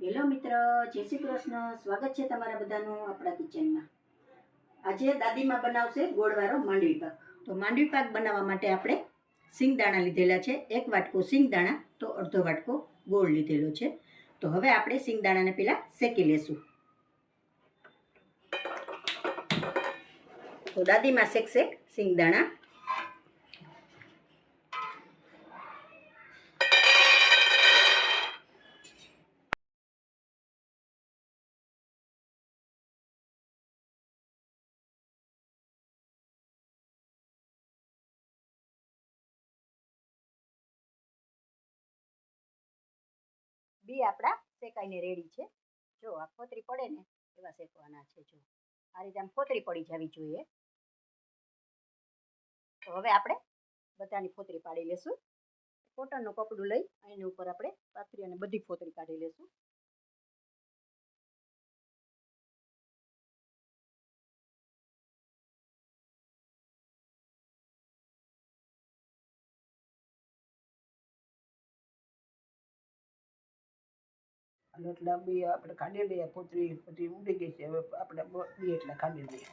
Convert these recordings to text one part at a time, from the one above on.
Hello મિત્ર, જય શ્રી કૃષ્ણ. સ્વાગત છે તમારા બધાનું આપણા કિચનમાં. આજે દાદીમાં બનાવશે ગોળવાળો માંડવી પાક. તો માંડવી પાક બનાવવા માટે આપણે સિંગદાણા લીધેલા છે. 1 વાટકો સિંગદાણા તો અડધો વાટકો ગોળ લીધેલો છે. તો હવે આપણે સિંગદાણાને પહેલાં શેકી લેશું. તો દાદીમાં શેકશે સિંગદાણા. બી આપણા શેકાઈને રેડી છે. જો આ ફોતરી પડે ને એવા શેકવાના છે. જો આ રીતે આમ ફોતરી પડી જવી જોઈએ. તો હવે આપણે બધાની ફોતરી પાડી લેશું. કોટનનું કપડું લઈ એની ઉપર આપણે પાથરી અને બધી ફોતરી કાઢી લેશું. એટલે બી આપણે કાઢી લઈએ. પોતરી પછી ઉડી ગઈ છે. હવે આપણે બી એટલે કાઢી લઈએ.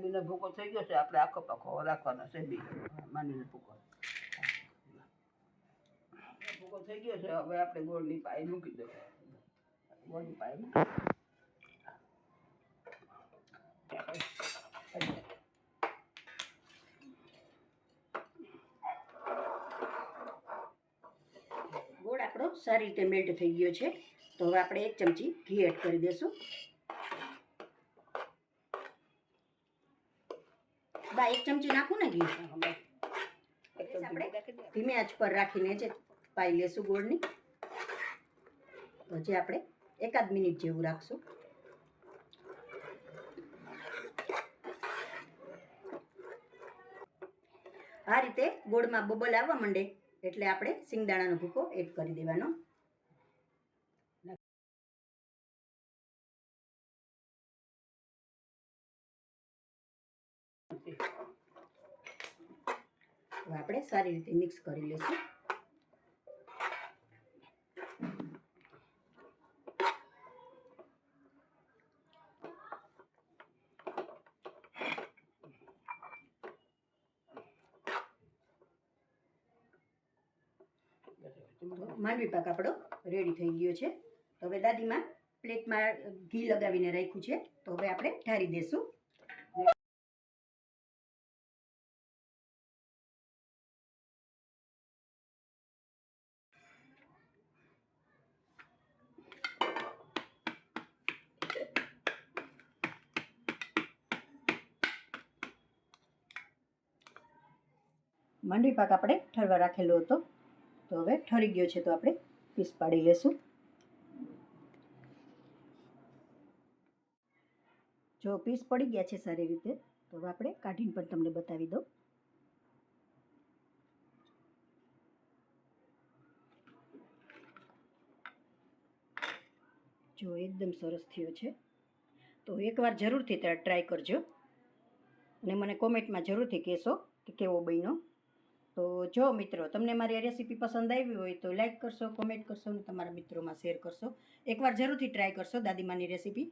બીનો ભૂકો થઈ ગયો છે. આપણે આખો પાખો રાખવાનો છે. બી માંડીનો ભૂકો થઈ ગયો છે. હવે આપણે ગોળની પાઈ મૂકી દો. ગોળની પાઈ ગોળ આપણો સારી રીતે મેલ્ટ થઈ ગયો છે. તો હવે આપણે 1 ચમચી ઘી એડ કરી દઈશું. બા 1 ચમચી નાખું ને ઘી. આપણે ધીમે આંચ પર રાખીને જ પાઈ લેશું ગોળની. તો જે આપણે 1 મિનિટ જેવું રાખશું. આ રીતે ગોળમાં બબલ આવવા માંડે એટલે આપણે સિંગદાણાનો ભૂકો એડ કરી દેવાનો. આપણે સારી રીતે મિક્સ કરી લઈશું. માંડવી પાક આપણો રેડી થઈ ગયો છે. તો હવે દાદીમાં પ્લેટમાં ઘી લગાવીને રાખ્યું છે. તો હવે આપણે ઢારી દઈશું. માંડવી પાક આપણે ઠરવા રાખેલો હતો. તો હવે ઠરી ગયો છે. તો આપણે પીસ પાડી લેશું. જો પીસ પડી ગયા છે સારી રીતે, તો હવે આપણે કાઢીને પણ તમને બતાવી દઉં. જો એકદમ સરસ થયો છે. તો એકવાર જરૂરથી ટ્રાય કરજો અને મને કોમેન્ટમાં જરૂરથી કહેશો કે કેવો બન્યો. તો જો મિત્રો તમને મારી આ રેસીપી પસંદ આવી હોય તો લાઈક કરશો, કોમેન્ટ કરશો અને તમારા મિત્રોમાં શેર કરશો. એકવાર જરૂરથી ટ્રાય કરશો દાદીમાની રેસીપી.